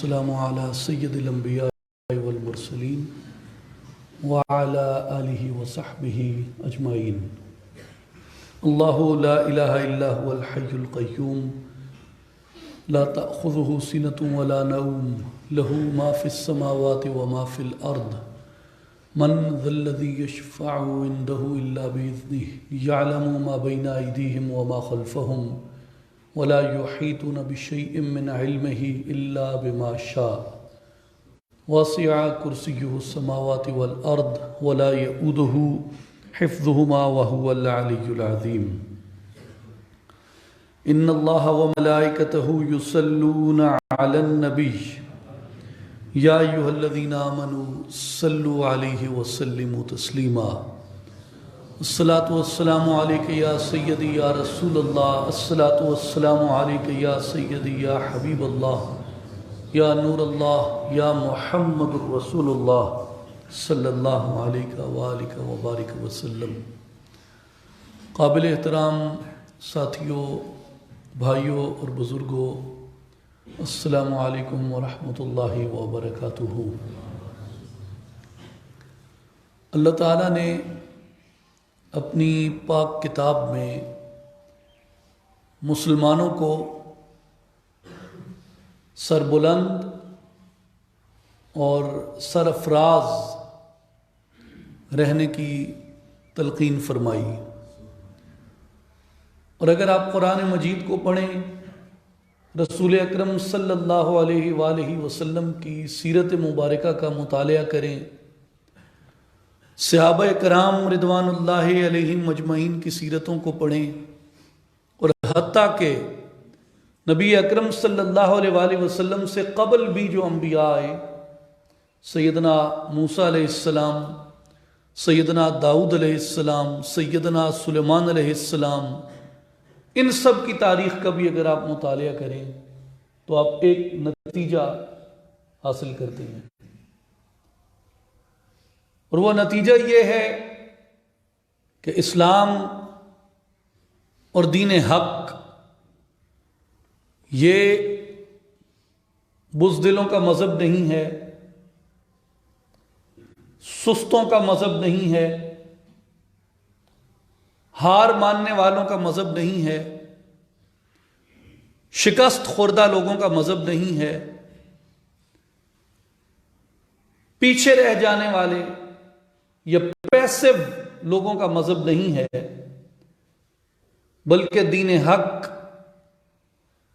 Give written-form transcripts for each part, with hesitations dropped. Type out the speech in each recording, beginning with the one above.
والسلام على سید الانبیاء والمرسلین وعلى آلہ وصحبہ اجمعین۔ اللہ لا الہ الا هو الحی القیوم لا تأخذہ سنة ولا نوم له ما في السماوات وما في الأرض من ذا الذي يشفع عنده إلا بإذنه يعلم ما بين أيديهم وما خلفهم ولا يحيطون بشيء من علمه إلا بما شاء وسع كرسيه السماوات والأرض ولا يؤوده حفظهما وهو العلي العظيم۔ إن الله وملائكته يصلون على النبي يا أيها الذين آمنوا صلوا عليه وسلموا تسليما۔ الصلاة والسلام عليك يا سيدي يا رسول الله، الصلاة والسلام عليك يا سيدي يا حبيب الله يا نور الله يا محمد رسول الله صلی اللہ علیہ وآلہ وبارک وسلم۔ قابل احترام ساتھیوں، بھائیوں اور بزرگوں، السلام علیکم ورحمۃ اللہ وبرکاتہ۔ اللہ تعالیٰ نے اپنی پاک کتاب میں مسلمانوں کو سربلند اور سرفراز رہنے کی تلقین فرمائی، اور اگر آپ قرآن مجید کو پڑھیں، رسول اکرم صلی اللہ علیہ وآلہ وسلم کی سیرت مبارکہ کا مطالعہ کریں، صحابہ کرام رضوان اللہ علیہم مجمعین کی سیرتوں کو پڑھیں، اور حتیٰ کہ نبی اکرم صلی اللہ علیہ وآلہ وسلم سے قبل بھی جو انبیاء آئے، سیدنا موسیٰ علیہ السلام، سیدنا داؤد علیہ السلام، سیدنا سلیمان علیہ السلام، ان سب کی تاریخ کا بھی اگر آپ مطالعہ کریں تو آپ ایک نتیجہ حاصل کرتے ہیں، اور وہ نتیجہ یہ ہے کہ اسلام اور دین حق یہ بزدلوں کا مذہب نہیں ہے، سستوں کا مذہب نہیں ہے، ہار ماننے والوں کا مذہب نہیں ہے، شکست خوردہ لوگوں کا مذہب نہیں ہے، پیچھے رہ جانے والے یا پیسو لوگوں کا مذہب نہیں ہے، بلکہ دین حق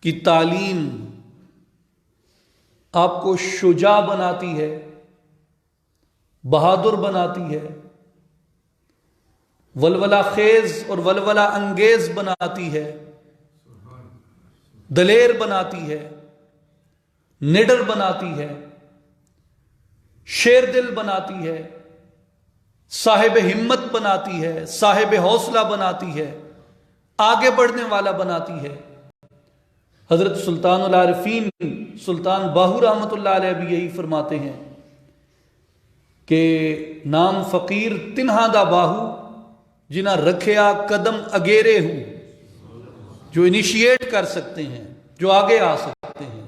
کی تعلیم آپ کو شجاع بناتی ہے، بہادر بناتی ہے، ولولہ خیز اور ولولہ انگیز بناتی ہے، دلیر بناتی ہے، نڈر بناتی ہے، شیر دل بناتی ہے، صاحب ہمت بناتی ہے، صاحب حوصلہ بناتی ہے، آگے بڑھنے والا بناتی ہے۔ حضرت سلطان العارفین سلطان باہو رحمۃ اللہ علیہ بھی یہی فرماتے ہیں کہ نام فقیر تنہا دا باہو جنہ رکھیا قدم اگیرے ہو، جو انیشیٹ کر سکتے ہیں، جو آگے آ سکتے ہیں۔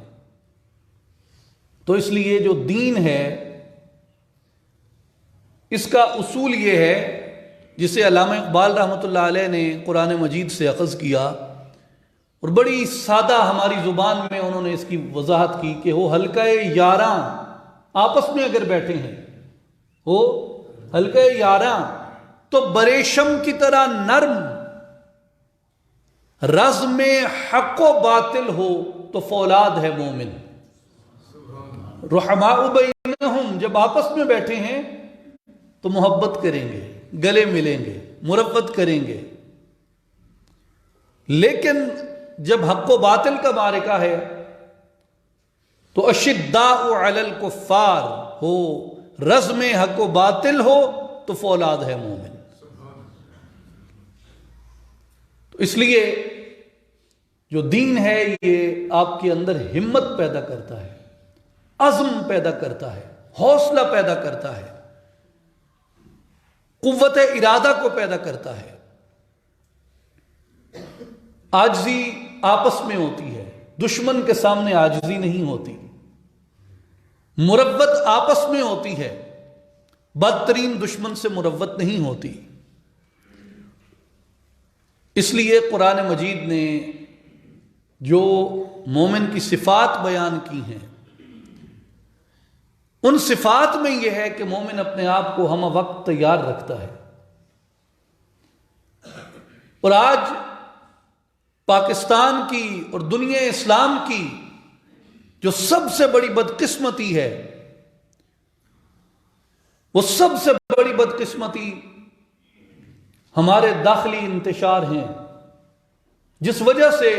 تو اس لیے جو دین ہے اس کا اصول یہ ہے، جسے علامہ اقبال رحمۃ اللہ علیہ نے قرآن مجید سے اخذ کیا، اور بڑی سادہ ہماری زبان میں انہوں نے اس کی وضاحت کی کہ وہ حلقہ یاراں آپس میں اگر بیٹھے ہیں، وہ حلقہ یاراں تو بریشم کی طرح نرم، رز میں حق و باطل ہو تو فولاد ہے مومن۔ رحماء بینہم، جب آپس میں بیٹھے ہیں تو محبت کریں گے، گلے ملیں گے، مربت کریں گے، لیکن جب حق و باطل کا معرکہ ہے تو اشداء علی الکفار ہو، رزم حق و باطل ہو تو فولاد ہے مومن۔ تو اس لیے جو دین ہے یہ آپ کے اندر ہمت پیدا کرتا ہے، عزم پیدا کرتا ہے، حوصلہ پیدا کرتا ہے، قوت ارادہ کو پیدا کرتا ہے۔ عاجزی آپس میں ہوتی ہے، دشمن کے سامنے عاجزی نہیں ہوتی، مروت آپس میں ہوتی ہے، بدترین دشمن سے مروت نہیں ہوتی۔ اس لیے قرآن مجید نے جو مومن کی صفات بیان کی ہیں، ان صفات میں یہ ہے کہ مومن اپنے آپ کو ہم وقت تیار رکھتا ہے۔ اور آج پاکستان کی اور دنیا اسلام کی جو سب سے بڑی بدقسمتی ہے، وہ سب سے بڑی بدقسمتی ہمارے داخلی انتشار ہیں، جس وجہ سے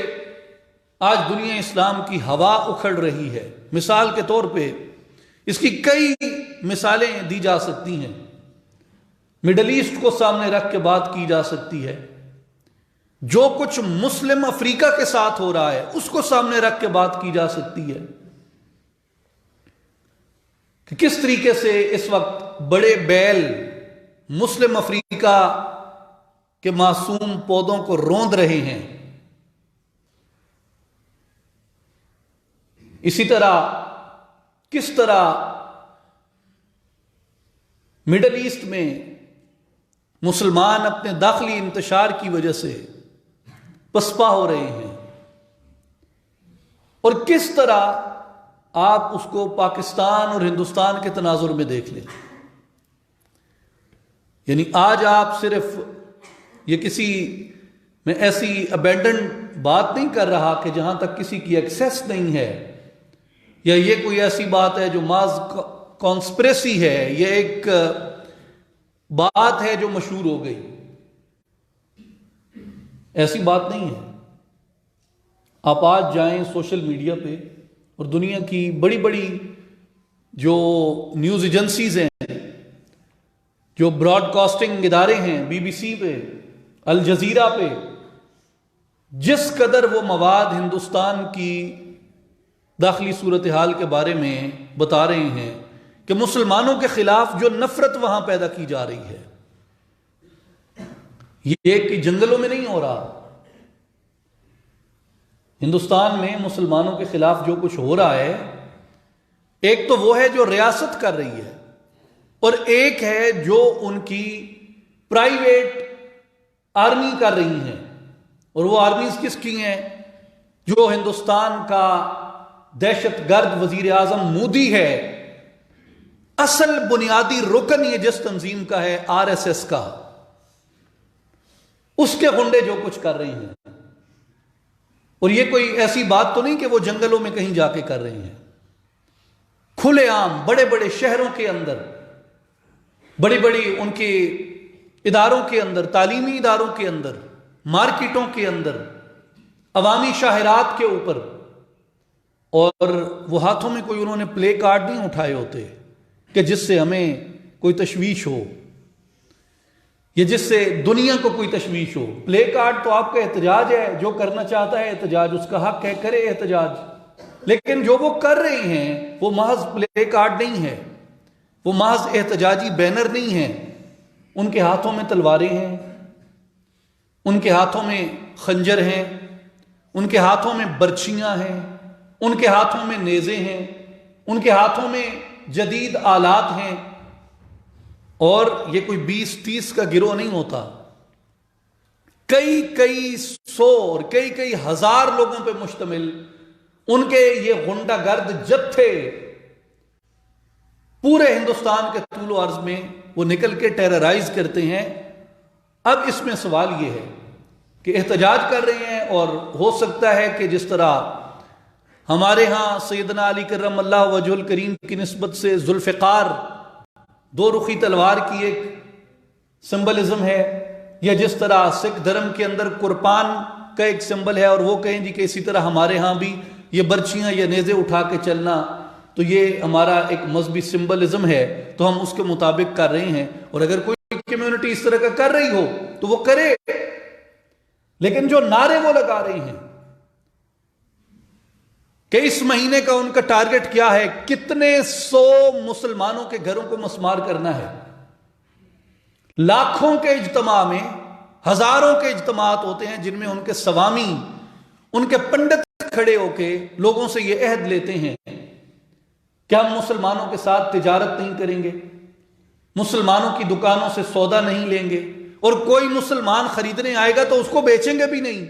آج دنیا اسلام کی ہوا اکھڑ رہی ہے۔ مثال کے طور پہ اس کی کئی مثالیں دی جا سکتی ہیں۔ مڈل ایسٹ کو سامنے رکھ کے بات کی جا سکتی ہے، جو کچھ مسلم افریقہ کے ساتھ ہو رہا ہے اس کو سامنے رکھ کے بات کی جا سکتی ہے کہ کس طریقے سے اس وقت بڑے بیل مسلم افریقہ کے معصوم پودوں کو روند رہے ہیں۔ اسی طرح کس طرح مڈل ایسٹ میں مسلمان اپنے داخلی انتشار کی وجہ سے پسپا ہو رہے ہیں، اور کس طرح آپ اس کو پاکستان اور ہندوستان کے تناظر میں دیکھ لیں۔ یعنی آج آپ صرف یہ کسی میں ایسی ابینڈنڈ بات نہیں کر رہا کہ جہاں تک کسی کی ایکسیس نہیں ہے، یا یہ کوئی ایسی بات ہے جو محض کانسپریسی ہے، یہ ایک بات ہے جو مشہور ہو گئی۔ ایسی بات نہیں ہے۔ آپ آج جائیں سوشل میڈیا پہ اور دنیا کی بڑی بڑی جو نیوز ایجنسیز ہیں، جو براڈ کاسٹنگ ادارے ہیں، بی بی سی پہ، الجزیرہ پہ، جس قدر وہ مواد ہندوستان کی داخلی صورتحال کے بارے میں بتا رہے ہیں کہ مسلمانوں کے خلاف جو نفرت وہاں پیدا کی جا رہی ہے، یہ کہ جنگلوں میں نہیں ہو رہا۔ ہندوستان میں مسلمانوں کے خلاف جو کچھ ہو رہا ہے، ایک تو وہ ہے جو ریاست کر رہی ہے، اور ایک ہے جو ان کی پرائیویٹ آرمی کر رہی ہیں۔ اور وہ آرمیز کس کی ہیں؟ جو ہندوستان کا دہشت گرد وزیر اعظم مودی ہے، اصل بنیادی رکن یہ جس تنظیم کا ہے، آر ایس ایس کا، اس کے غنڈے جو کچھ کر رہے ہیں۔ اور یہ کوئی ایسی بات تو نہیں کہ وہ جنگلوں میں کہیں جا کے کر رہے ہیں، کھلے عام بڑے بڑے شہروں کے اندر، بڑی بڑی ان کے اداروں کے اندر، تعلیمی اداروں کے اندر، مارکیٹوں کے اندر، عوامی شاہرات کے اوپر۔ اور وہ ہاتھوں میں کوئی انہوں نے پلے کارڈ نہیں اٹھائے ہوتے کہ جس سے ہمیں کوئی تشویش ہو، یا جس سے دنیا کو کوئی تشویش ہو۔ پلے کارڈ تو آپ کا احتجاج ہے، جو کرنا چاہتا ہے احتجاج اس کا حق ہے، کرے احتجاج۔ لیکن جو وہ کر رہے ہیں وہ محض پلے کارڈ نہیں ہے، وہ محض احتجاجی بینر نہیں ہیں۔ ان کے ہاتھوں میں تلواریں ہیں، ان کے ہاتھوں میں خنجر ہیں، ان کے ہاتھوں میں برچیاں ہیں، ان کے ہاتھوں میں نیزے ہیں، ان کے ہاتھوں میں جدید آلات ہیں۔ اور یہ کوئی 20-30 کا گروہ نہیں ہوتا، کئی سو اور کئی ہزار لوگوں پہ مشتمل ان کے یہ غنڈہ گرد جتھے پورے ہندوستان کے طول و عرض میں وہ نکل کے ٹیررائز کرتے ہیں۔ اب اس میں سوال یہ ہے کہ احتجاج کر رہے ہیں، اور ہو سکتا ہے کہ جس طرح ہمارے ہاں سیدنا علی کرم اللہ وجہ الکریم کی نسبت سے ذوالفقار دو رخی تلوار کی ایک سمبلزم ہے، یا جس طرح سکھ دھرم کے اندر قربان کا ایک سمبل ہے، اور وہ کہیں جی کہ اسی طرح ہمارے ہاں بھی یہ برچیاں یا نیزے اٹھا کے چلنا تو یہ ہمارا ایک مذہبی سمبلزم ہے، تو ہم اس کے مطابق کر رہے ہیں۔ اور اگر کوئی کمیونٹی اس طرح کا کر رہی ہو تو وہ کرے، لیکن جو نعرے وہ لگا رہے ہیں کہ اس مہینے کا ان کا ٹارگٹ کیا ہے، کتنے سو مسلمانوں کے گھروں کو مسمار کرنا ہے۔ لاکھوں کے اجتماع میں ہزاروں کے اجتماعات ہوتے ہیں جن میں ان کے سوامی، ان کے پنڈت کھڑے ہو کے لوگوں سے یہ عہد لیتے ہیں کہ ہم مسلمانوں کے ساتھ تجارت نہیں کریں گے، مسلمانوں کی دکانوں سے سودا نہیں لیں گے، اور کوئی مسلمان خریدنے آئے گا تو اس کو بیچیں گے بھی نہیں،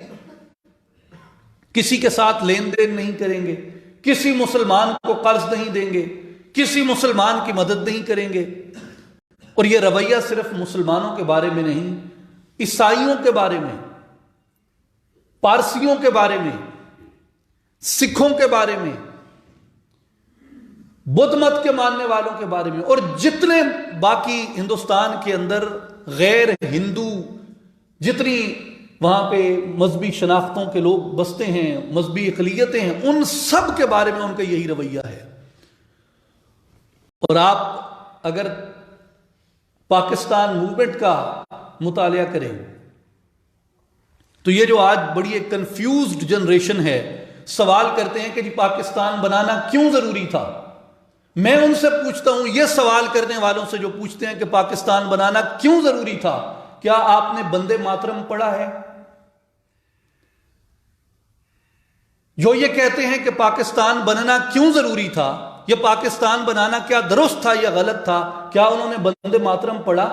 کسی کے ساتھ لین دین نہیں کریں گے، کسی مسلمان کو قرض نہیں دیں گے، کسی مسلمان کی مدد نہیں کریں گے۔ اور یہ رویہ صرف مسلمانوں کے بارے میں نہیں، عیسائیوں کے بارے میں، پارسیوں کے بارے میں، سکھوں کے بارے میں، بدھ مت کے ماننے والوں کے بارے میں، اور جتنے باقی ہندوستان کے اندر غیر ہندو جتنی وہاں پہ مذہبی شناختوں کے لوگ بستے ہیں، مذہبی اقلیتیں ہیں، ان سب کے بارے میں ان کا یہی رویہ ہے۔ اور آپ اگر پاکستان موومنٹ کا مطالعہ کریں تو یہ جو آج بڑی ایک کنفیوزڈ جنریشن ہے، سوال کرتے ہیں کہ جی پاکستان بنانا کیوں ضروری تھا؟ میں ان سے پوچھتا ہوں، یہ سوال کرنے والوں سے جو پوچھتے ہیں کہ پاکستان بنانا کیوں ضروری تھا، کیا آپ نے بندے ماترم پڑھا ہے؟ جو یہ کہتے ہیں کہ پاکستان بننا کیوں ضروری تھا، یہ پاکستان بنانا کیا درست تھا یا غلط تھا، کیا انہوں نے بندے ماترم پڑھا؟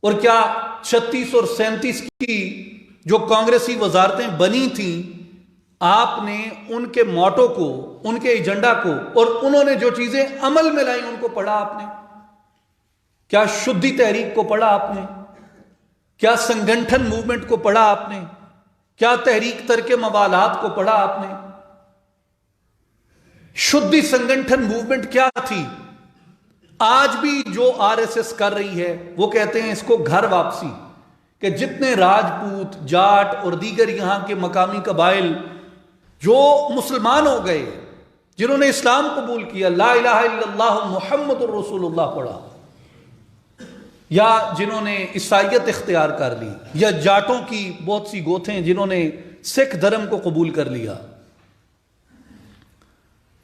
اور کیا 36 اور 37 کی جو کانگریسی وزارتیں بنی تھیں، آپ نے ان کے موٹو کو، ان کے ایجنڈا کو، اور انہوں نے جو چیزیں عمل میں لائیں ان کو پڑھا آپ نے؟ کیا شدھی تحریک کو پڑھا آپ نے؟ کیا سنگٹھن موومنٹ کو پڑھا آپ نے؟ کیا تحریک ترک موالات کو پڑھا آپ نے؟ شدھی سنگٹھن موومنٹ کیا تھی؟ آج بھی جو RSS کر رہی ہے وہ کہتے ہیں اس کو گھر واپسی، کہ جتنے راجپوت، جاٹ اور دیگر یہاں کے مقامی قبائل جو مسلمان ہو گئے، جنہوں نے اسلام قبول کیا، لا الہ الا اللہ محمد الرسول اللہ پڑھا، یا جنہوں نے عیسائیت اختیار کر لی، یا جاٹوں کی بہت سی گوتھیں جنہوں نے سکھ دھرم کو قبول کر لیا،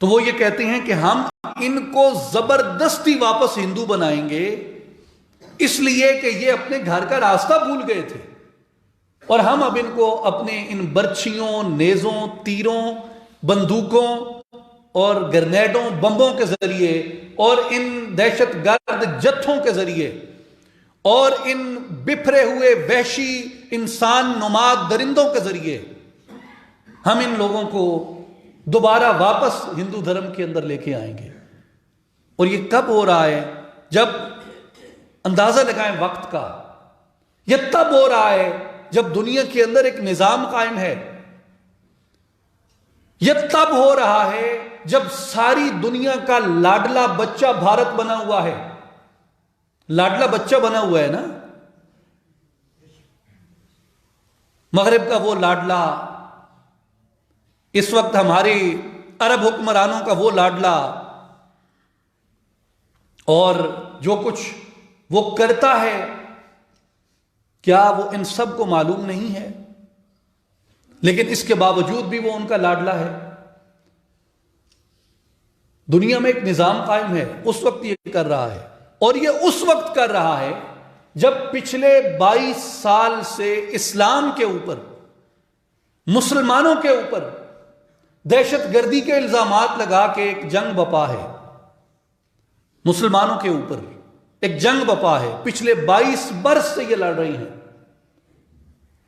تو وہ یہ کہتے ہیں کہ ہم ان کو زبردستی واپس ہندو بنائیں گے، اس لیے کہ یہ اپنے گھر کا راستہ بھول گئے تھے، اور ہم اب ان کو اپنے ان برچھیوں، نیزوں، تیروں، بندوقوں اور گرنیڈوں، بمبوں کے ذریعے، اور ان دہشت گرد جتھوں کے ذریعے، اور ان بکھرے ہوئے وحشی انسان نماد درندوں کے ذریعے ہم ان لوگوں کو دوبارہ واپس ہندو دھرم کے اندر لے کے آئیں گے۔ اور یہ کب ہو رہا ہے؟ جب اندازہ لگائیں وقت کا، یہ تب ہو رہا ہے جب دنیا کے اندر ایک نظام قائم ہے، یہ تب ہو رہا ہے جب ساری دنیا کا لاڈلا بچہ بھارت بنا ہوا ہے۔ لاڈلا بچہ بنا ہوا ہے نا، مغرب کا وہ لاڈلا، اس وقت ہمارے عرب حکمرانوں کا وہ لاڈلا، اور جو کچھ وہ کرتا ہے کیا وہ ان سب کو معلوم نہیں ہے؟ لیکن اس کے باوجود بھی وہ ان کا لاڈلا ہے۔ دنیا میں ایک نظام قائم ہے، اس وقت یہ کر رہا ہے، اور یہ اس وقت کر رہا ہے جب پچھلے 22 سال سے اسلام کے اوپر، مسلمانوں کے اوپر دہشت گردی کے الزامات لگا کے ایک جنگ بپا ہے، مسلمانوں کے اوپر ایک جنگ بپا ہے، پچھلے 22 برس سے یہ لڑ رہی ہیں،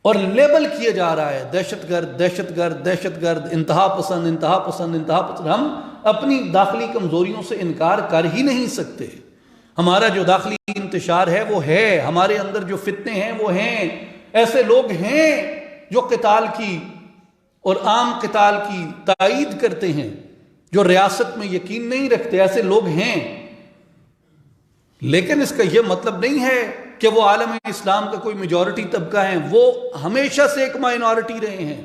اور لیبل کیا جا رہا ہے دہشت گرد، دہشت گرد، دہشت گرد، انتہا پسند، انتہا پسند، انتہا پسند۔ ہم اپنی داخلی کمزوریوں سے انکار کر ہی نہیں سکتے، ہمارا جو داخلی انتشار ہے وہ ہے، ہمارے اندر جو فتنے ہیں وہ ہیں، ایسے لوگ ہیں جو قتال کی اور عام قتال کی تائید کرتے ہیں، جو ریاست میں یقین نہیں رکھتے، ایسے لوگ ہیں، لیکن اس کا یہ مطلب نہیں ہے کہ وہ عالم اسلام کا کوئی میجورٹی طبقہ ہیں، وہ ہمیشہ سے ایک مائنورٹی رہے ہیں،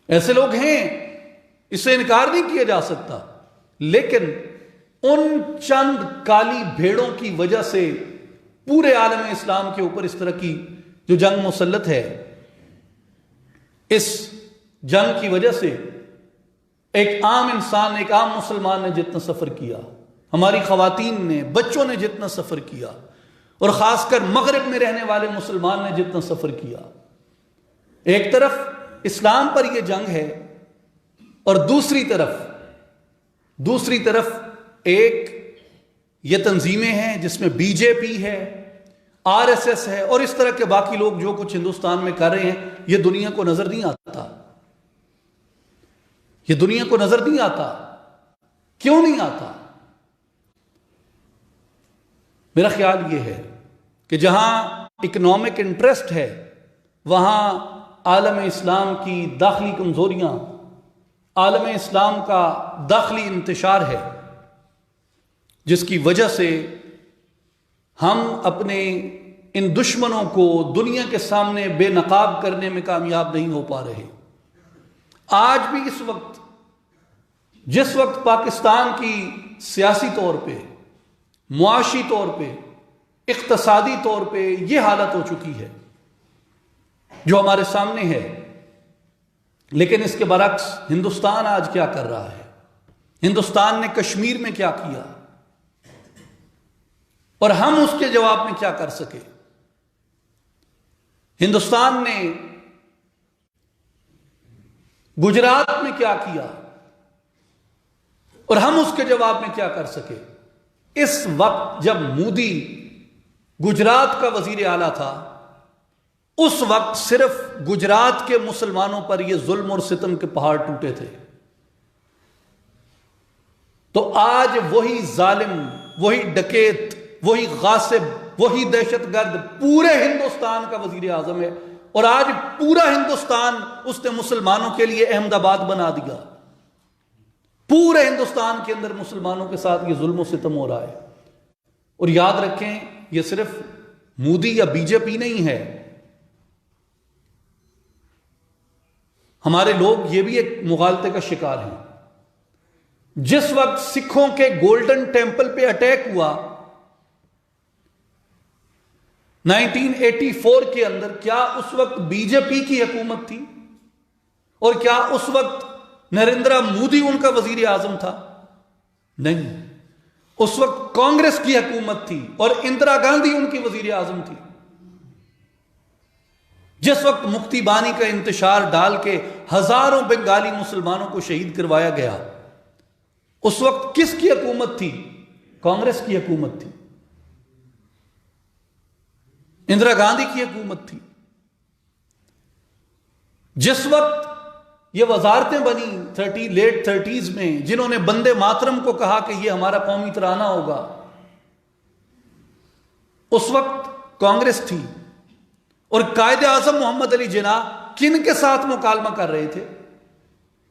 ایسے لوگ ہیں، اس سے انکار نہیں کیا جا سکتا، لیکن ان چند کالی بھیڑوں کی وجہ سے پورے عالم اسلام کے اوپر اس طرح کی جو جنگ مسلط ہے، اس جنگ کی وجہ سے ایک عام انسان، ایک عام مسلمان نے جتنا سفر کیا، ہماری خواتین نے، بچوں نے جتنا سفر کیا، اور خاص کر مغرب میں رہنے والے مسلمان نے جتنا سفر کیا، ایک طرف اسلام پر یہ جنگ ہے، اور دوسری طرف ایک یہ تنظیمیں ہیں جس میں بی جے پی ہے، آر ایس ایس ہے، اور اس طرح کے باقی لوگ جو کچھ ہندوستان میں کر رہے ہیں، یہ دنیا کو نظر نہیں آتا. یہ دنیا کو نظر نہیں آتا. کیوں نہیں آتا؟ میرا خیال یہ ہے کہ جہاں اکنامک انٹرسٹ ہے وہاں عالم اسلام کی داخلی کمزوریاں، عالم اسلام کا داخلی انتشار ہے، جس کی وجہ سے ہم اپنے ان دشمنوں کو دنیا کے سامنے بے نقاب کرنے میں کامیاب نہیں ہو پا رہے. آج بھی جس وقت پاکستان کی سیاسی طور پہ، معاشی طور پہ، اقتصادی طور پہ یہ حالت ہو چکی ہے جو ہمارے سامنے ہے، لیکن اس کے برعکس ہندوستان آج کیا کر رہا ہے؟ ہندوستان نے کشمیر میں کیا کیا اور ہم اس کے جواب میں کیا کر سکے؟ ہندوستان نے گجرات میں کیا کیا اور ہم اس کے جواب میں کیا کر سکے؟ اس وقت جب مودی گجرات کا وزیر اعلیٰ تھا، اس وقت صرف گجرات کے مسلمانوں پر یہ ظلم اور ستم کے پہاڑ ٹوٹے تھے. تو آج وہی ظالم، وہی ڈکیت، وہی غاصب، وہی دہشت گرد پورے ہندوستان کا وزیر اعظم ہے، اور آج پورا ہندوستان اس نے مسلمانوں کے لیے احمد آباد بنا دیا. پورے ہندوستان کے اندر مسلمانوں کے ساتھ یہ ظلم و ستم ہو رہا ہے. اور یاد رکھیں، یہ صرف مودی یا بی جے پی نہیں ہے، ہمارے لوگ یہ بھی ایک مغالطے کا شکار ہیں. جس وقت سکھوں کے گولڈن ٹیمپل پہ اٹیک ہوا 1984 کے اندر، کیا اس وقت بی جے پی کی حکومت تھی؟ اور کیا اس وقت نریندر مودی ان کا وزیر اعظم تھا؟ نہیں، اس وقت کانگریس کی حکومت تھی اور اندرا گاندھی ان کی وزیر اعظم تھی. جس وقت مکتی بانی کا انتشار ڈال کے ہزاروں بنگالی مسلمانوں کو شہید کروایا گیا، اس وقت کس کی حکومت تھی؟ کانگریس کی حکومت تھی، اندرا گاندھی کی حکومت تھی. جس وقت یہ وزارتیں بنی لیٹ 30s میں، جنہوں نے بندے ماترم کو کہا کہ یہ ہمارا قومی ترانہ ہوگا، اس وقت کانگریس تھی. اور قائد اعظم محمد علی جناح کن کے ساتھ مکالمہ کر رہے تھے؟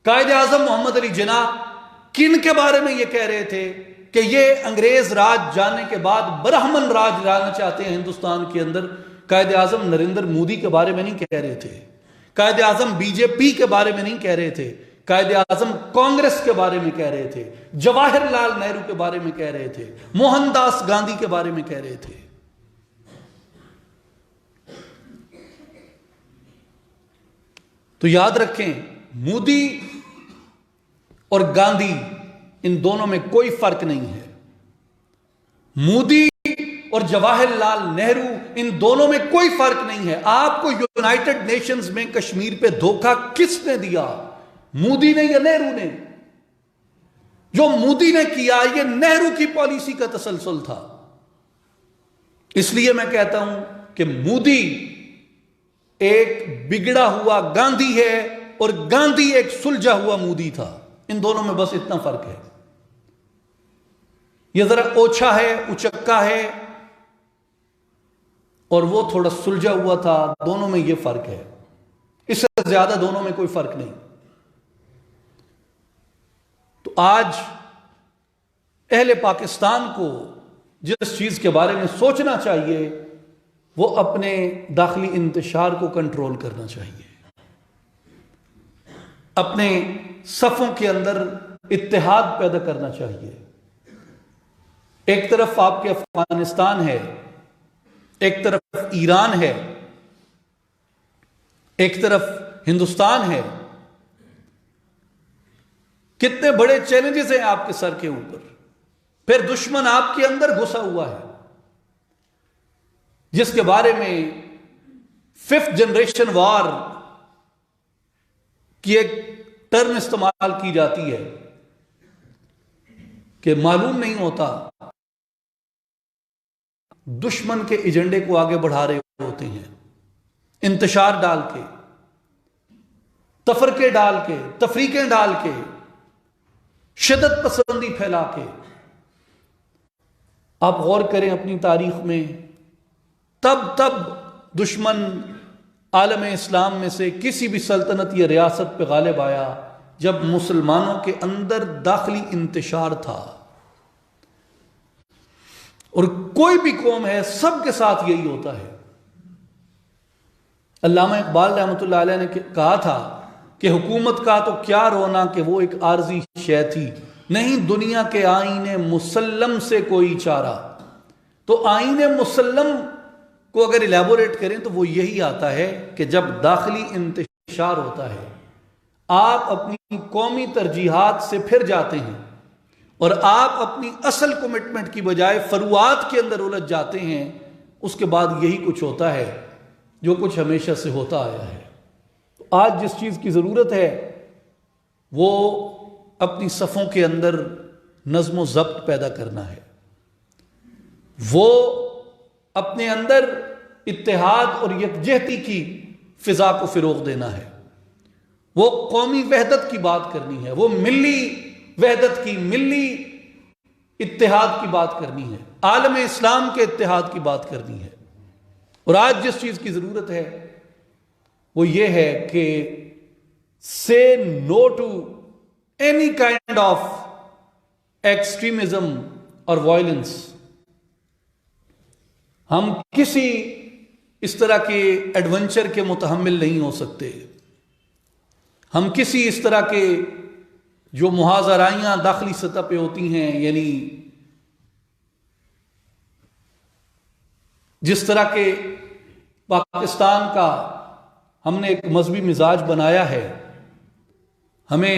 قائد اعظم محمد علی جناح کن کے بارے میں یہ کہہ رہے تھے کہ یہ انگریز راج جانے کے بعد برہمن راج لانا چاہتے ہیں ہندوستان کے اندر؟ قائد اعظم نریندر مودی کے بارے میں نہیں کہہ رہے تھے، قائد اعظم بی جے پی کے بارے میں نہیں کہہ رہے تھے، قائد اعظم کانگریس کے بارے میں کہہ رہے تھے، جواہر لال نہرو کے بارے میں کہہ رہے تھے، موہن داس گاندھی کے بارے میں کہہ رہے تھے. تو یاد رکھیں، مودی اور گاندھی ان دونوں میں کوئی فرق نہیں ہے. مودی اور جواہر لال نہرو ان دونوں میں کوئی فرق نہیں ہے. آپ کو یونائٹڈ نیشنز میں کشمیر پہ دھوکہ کس نے دیا؟ مودی نے یا نہرو نے؟ جو مودی نے کیا یہ نہرو کی پالیسی کا تسلسل تھا. اس لیے میں کہتا ہوں کہ مودی ایک بگڑا ہوا گاندھی ہے اور گاندھی ایک سلجھا ہوا مودی تھا. ان دونوں میں بس اتنا فرق ہے. یہ ذرا اوچھا ہے، اچکا ہے، اور وہ تھوڑا سلجھا ہوا تھا. دونوں میں یہ فرق ہے، اس سے زیادہ دونوں میں کوئی فرق نہیں. تو آج اہل پاکستان کو جس چیز کے بارے میں سوچنا چاہیے وہ اپنے داخلی انتشار کو کنٹرول کرنا چاہیے، اپنے صفوں کے اندر اتحاد پیدا کرنا چاہیے. ایک طرف آپ کے افغانستان ہے، ایک طرف ایران ہے، ایک طرف ہندوستان ہے. کتنے بڑے چیلنجز ہیں آپ کے سر کے اوپر. پھر دشمن آپ کے اندر گھسا ہوا ہے جس کے بارے میں 5th جنریشن وار کی ایک ٹرم استعمال کی جاتی ہے کہ معلوم نہیں ہوتا دشمن کے ایجنڈے کو آگے بڑھا رہے ہوتے ہیں، انتشار ڈال کے، تفرقے ڈال کے، تفریقیں ڈال کے، شدت پسندی پھیلا کے۔ آپ غور کریں اپنی تاریخ میں، تب دشمن عالم اسلام میں سے کسی بھی سلطنت یا ریاست پہ غالب آیا جب مسلمانوں کے اندر داخلی انتشار تھا۔ اور کوئی بھی قوم ہے، سب کے ساتھ یہی ہوتا ہے۔ علامہ اقبال رحمۃ اللہ علیہ نے کہا تھا کہ حکومت کا تو کیا رونا کہ وہ ایک عارضی شے تھی، نہیں دنیا کے آئین مسلم سے کوئی چارہ۔ تو آئین مسلم کو اگر الیبوریٹ کریں تو وہ یہی آتا ہے کہ جب داخلی انتشار ہوتا ہے، آپ اپنی قومی ترجیحات سے پھر جاتے ہیں اور آپ اپنی اصل کمٹمنٹ کی بجائے فروعات کے اندر الجھ جاتے ہیں، اس کے بعد یہی کچھ ہوتا ہے جو کچھ ہمیشہ سے ہوتا آیا ہے۔ آج جس چیز کی ضرورت ہے وہ اپنی صفوں کے اندر نظم و ضبط پیدا کرنا ہے، وہ اپنے اندر اتحاد اور یکجہتی کی فضا کو فروغ دینا ہے، وہ قومی وحدت کی بات کرنی ہے، وہ ملی وحدت کی، ملی اتحاد کی بات کرنی ہے، عالم اسلام کے اتحاد کی بات کرنی ہے۔ اور آج جس چیز کی ضرورت ہے وہ یہ ہے کہ say no to any kind of extremism اور violence۔ ہم کسی اس طرح کے ایڈونچر کے متحمل نہیں ہو سکتے، ہم کسی اس طرح کے جو محاذرائیاں داخلی سطح پہ ہوتی ہیں، یعنی جس طرح کے پاکستان کا ہم نے ایک مذہبی مزاج بنایا ہے، ہمیں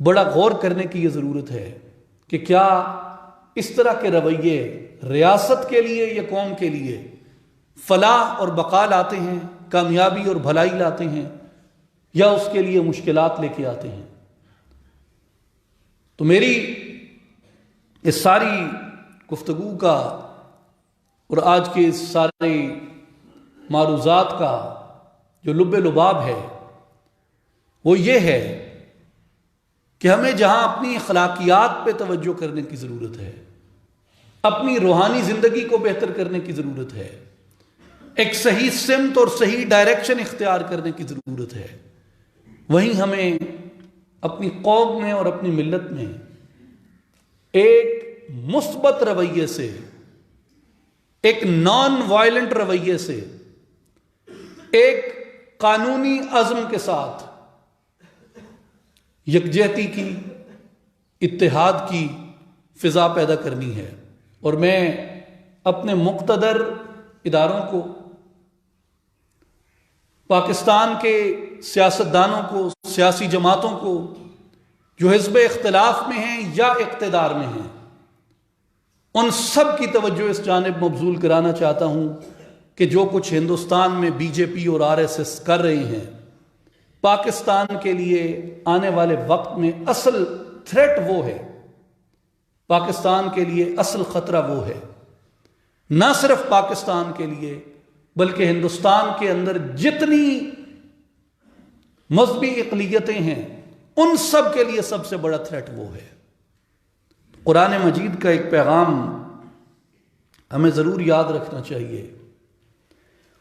بڑا غور کرنے کی یہ ضرورت ہے کہ کیا اس طرح کے رویے ریاست کے لیے یا قوم کے لیے فلاح اور بقا لاتے ہیں، کامیابی اور بھلائی لاتے ہیں، یا اس کے لیے مشکلات لے کے آتے ہیں۔ تو میری اس ساری گفتگو کا اور آج کے اس سارے معروضات کا جو لب لباب ہے وہ یہ ہے کہ ہمیں جہاں اپنی اخلاقیات پہ توجہ کرنے کی ضرورت ہے، اپنی روحانی زندگی کو بہتر کرنے کی ضرورت ہے، ایک صحیح سمت اور صحیح ڈائریکشن اختیار کرنے کی ضرورت ہے، وہیں ہمیں اپنی قوم میں اور اپنی ملت میں ایک مثبت رویے سے، ایک نان وائلنٹ رویے سے، ایک قانونی عزم کے ساتھ یکجہتی کی، اتحاد کی فضا پیدا کرنی ہے۔ اور میں اپنے مقتدر اداروں کو، پاکستان کے سیاستدانوں کو، سیاسی جماعتوں کو جو حزب اختلاف میں ہیں یا اقتدار میں ہیں، ان سب کی توجہ اس جانب مبذول کرانا چاہتا ہوں کہ جو کچھ ہندوستان میں بی جے پی اور آر ایس ایس کر رہے ہیں، پاکستان کے لیے آنے والے وقت میں اصل تھریٹ وہ ہے، پاکستان کے لیے اصل خطرہ وہ ہے، نہ صرف پاکستان کے لیے بلکہ ہندوستان کے اندر جتنی مذہبی اقلیتیں ہیں ان سب کے لیے سب سے بڑا تھریٹ وہ ہے۔ قرآن مجید کا ایک پیغام ہمیں ضرور یاد رکھنا چاہیے،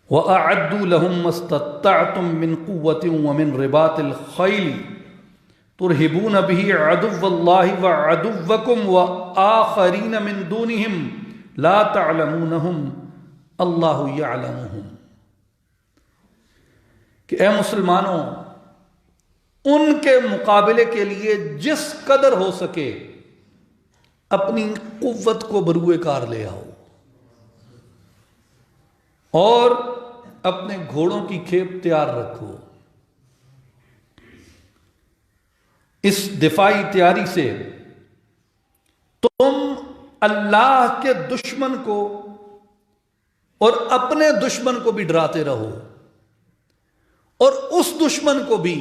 وَأَعَدُّوا لَهُم مَّا اسْتَطَعْتُم مِّن قُوَّةٍ وَمِن رِّبَاطِ الْخَيْلِ تُرْهِبُونَ بِهِ عَدُوَّ اللَّهِ وَعَدُوَّكُمْ وَآخَرِينَ مِن دُونِهِمْ لَا تَعْلَمُونَهُمْ اللَّهُ يَعْلَمُهُمْ۔ کہ اے مسلمانوں، ان کے مقابلے کے لیے جس قدر ہو سکے اپنی قوت کو بروئے کار لے آؤ اور اپنے گھوڑوں کی کھیپ تیار رکھو۔ اس دفاعی تیاری سے تم اللہ کے دشمن کو اور اپنے دشمن کو بھی ڈراتے رہو، اور اس دشمن کو بھی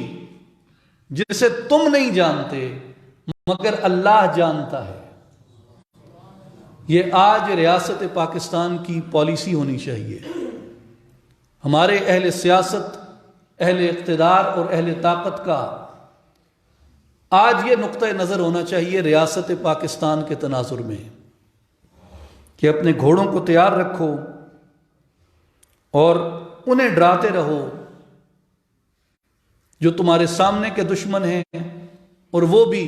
جسے تم نہیں جانتے مگر اللہ جانتا ہے۔ یہ آج ریاست پاکستان کی پالیسی ہونی چاہیے۔ ہمارے اہل سیاست، اہل اقتدار اور اہل طاقت کا آج یہ نقطہ نظر ہونا چاہیے ریاست پاکستان کے تناظر میں کہ اپنے گھوڑوں کو تیار رکھو اور انہیں ڈراتے رہو جو تمہارے سامنے کے دشمن ہیں، اور وہ بھی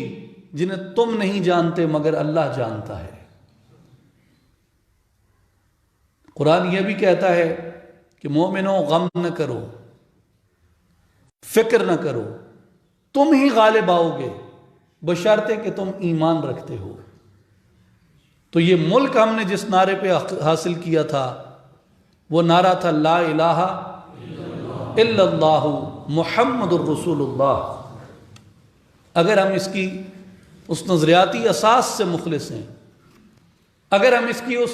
جنہیں تم نہیں جانتے مگر اللہ جانتا ہے۔ قرآن یہ بھی کہتا ہے کہ مومنوں غم نہ کرو، فکر نہ کرو، تم ہی غالب آؤ گے بشرطے کہ تم ایمان رکھتے ہو۔ تو یہ ملک ہم نے جس نعرے پہ حاصل کیا تھا وہ نعرہ تھا لا الہ الا اللہ محمد الرسول اللہ۔ اگر ہم اس کی اس نظریاتی اساس سے مخلص ہیں، اگر ہم اس کی اس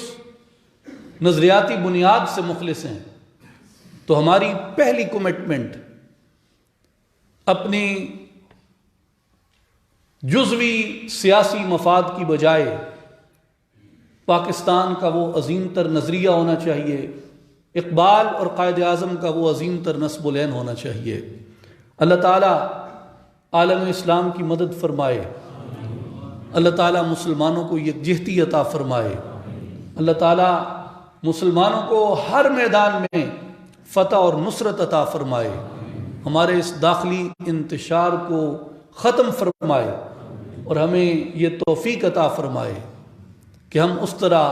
نظریاتی بنیاد سے مخلص ہیں، تو ہماری پہلی کمٹمنٹ اپنی جزوی سیاسی مفاد کی بجائے پاکستان کا وہ عظیم تر نظریہ ہونا چاہیے، اقبال اور قائد اعظم کا وہ عظیم تر نصب العین ہونا چاہیے۔ اللہ تعالیٰ عالم اسلام کی مدد فرمائے، اللہ تعالیٰ مسلمانوں کو یکجہتی عطا فرمائے، اللہ تعالیٰ مسلمانوں کو ہر میدان میں فتح اور نصرت عطا فرمائے، ہمارے اس داخلی انتشار کو ختم فرمائے اور ہمیں یہ توفیق عطا فرمائے کہ ہم اس طرح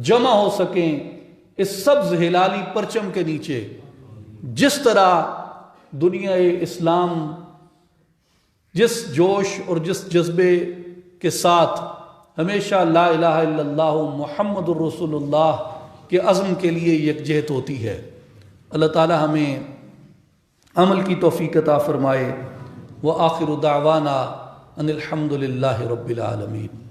جمع ہو سکیں اس سبز ہلالی پرچم کے نیچے جس طرح دنیا اسلام جس جوش اور جس جذبے کے ساتھ ہمیشہ لا الہ الا اللہ محمد الرسول اللہ کے عزم کے لیے یکجہت ہوتی ہے۔ اللہ تعالی ہمیں عمل کی توفیق عطا فرمائے۔ وآخر دعوانا ان الحمد للہ رب العالمین۔